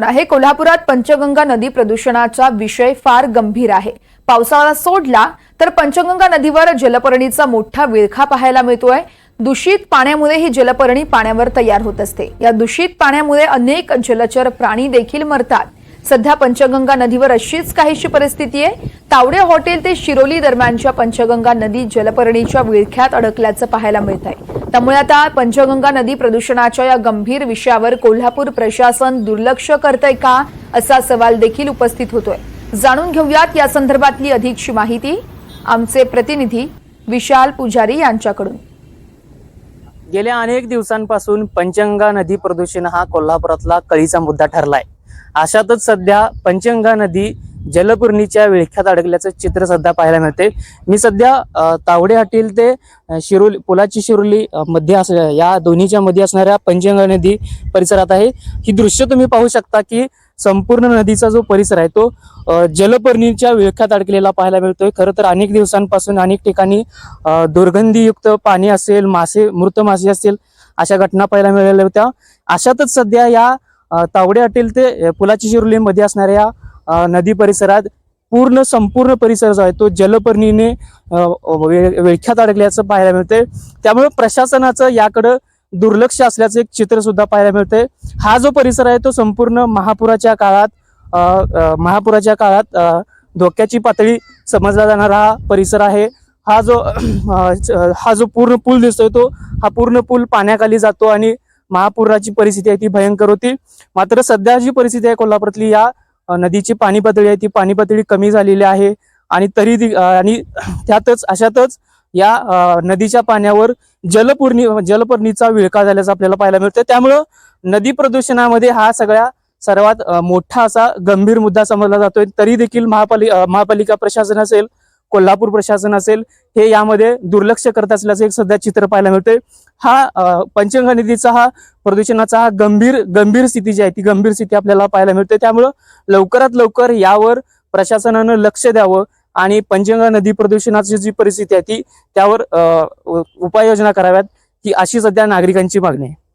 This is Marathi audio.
आहे कोल्हापुरात पंचगंगा नदी प्रदूषणाचा विषय फार गंभीर आहे। पावसाळा सोडला तर पंचगंगा नदीवर जलपर्णीचा मोठा विळखा पाहायला मिळतोय। दूषित पाण्यामुळे ही जलपर्णी पाण्यावर तयार होत असते। या दूषित पाण्यामुळे अनेक जलचर प्राणी देखील मरतात। सध्या पंचगंगा नदीवर अशीच काहीशी परिस्थिती आहे। तावडे हॉटेल ते शिरोली दरम्यानच्या पंचगंगा नदी जलपर्णीच्या विळख्यात अडकल्याचं पाहायला मिळतंय। त्यामुळे आता पंचगंगा नदी प्रदूषणाच्या या गंभीर विषयावर कोल्हापूर प्रशासन दुर्लक्ष करतंय का असा सवाल देखील उपस्थित होतोय। जाणून घेऊयात या संदर्भातली अधिकची माहिती आमचे प्रतिनिधी विशाल पुजारी यांच्याकडून। गेल्या अनेक दिवसांपासून पंचगंगा नदी प्रदूषण हा कोल्हापुरातला कळीचा मुद्दा ठरलाय। अशातच सध्या पंचगंगा नदी जलपर्णीच्या विळख्यात अडकल्याचं चित्र सध्या पाहायला मिळते। मी सध्या तावडे हॉटेल ते शिरोली पुलाची शिरोली मध्ये या दोन्हीच्या मध्ये असणाऱ्या पंचगंगा नदी परिसरात आहे। ही दृश्य तुम्ही पाहू शकता की संपूर्ण नदीचा जो परिसर आहे तो जलपर्णीच्या विळख्यात अडकलेला पाहायला मिळतोय। खरं तर अनेक दिवसांपासून अनेक ठिकाणी दुर्गंधीयुक्त पाणी असेल, मृत मासे असतील, अशा घटना पाहायला मिळाल्या होत्या। अशातच सध्या या तावडे हॉटेल ते पुलाची शिरोली मध्ये असणाऱ्या नदी परिसरात संपूर्ण परिसर जो आहे तो जलपर्णीने विळख्यात अडकल्याचं पाहायला मिळते। त्यामुळे प्रशासनाचं याकडे दुर्लक्ष असल्याचं एक चित्र सुद्धा पाहायला मिळते। हा जो परिसर आहे तो संपूर्ण महापुराच्या काळात धोक्याची पातळी समजला जाणारा हा परिसर आहे। हा जो पूर्ण पूल दिसतोय तो हा पूर्ण पूल पाण्याखाली जातो आणि महापुराची परिस्थिती आहे ती भयंकर होती। मात्र सध्या जी परिस्थिती आहे कोल्हापुरातली, या नदीची पाणी पातळी आहे ती पाणी पातळी कमी झालेली आहे आणि अशातच या नदीच्या पाण्यावर जलपर्णीचा विळखा झाल्याचं आपल्याला पाहायला मिळतं। त्यामुळं नदी प्रदूषणामध्ये हा सर्वात मोठा असा गंभीर मुद्दा समजला जातोय। तरी देखील महापालिका प्रशासन असेल, कोल्हापूर प्रशासन असेल, हे यामध्ये दुर्लक्ष करत असल्याचं एक सध्या चित्र पाहायला मिळतंय। हा पंचगंगा नदीचा हा प्रदूषणाचा गंभीर स्थिती जी आहे ती गंभीर स्थिती आपल्याला पाहायला मिळते। त्यामुळं लवकरात लवकर यावर प्रशासनानं लक्ष द्यावं आणि पंचगंगा नदी प्रदूषणाची जी परिस्थिती आहे ती त्यावर उपाययोजना कराव्यात, ही अशी सध्या नागरिकांची मागणी आहे।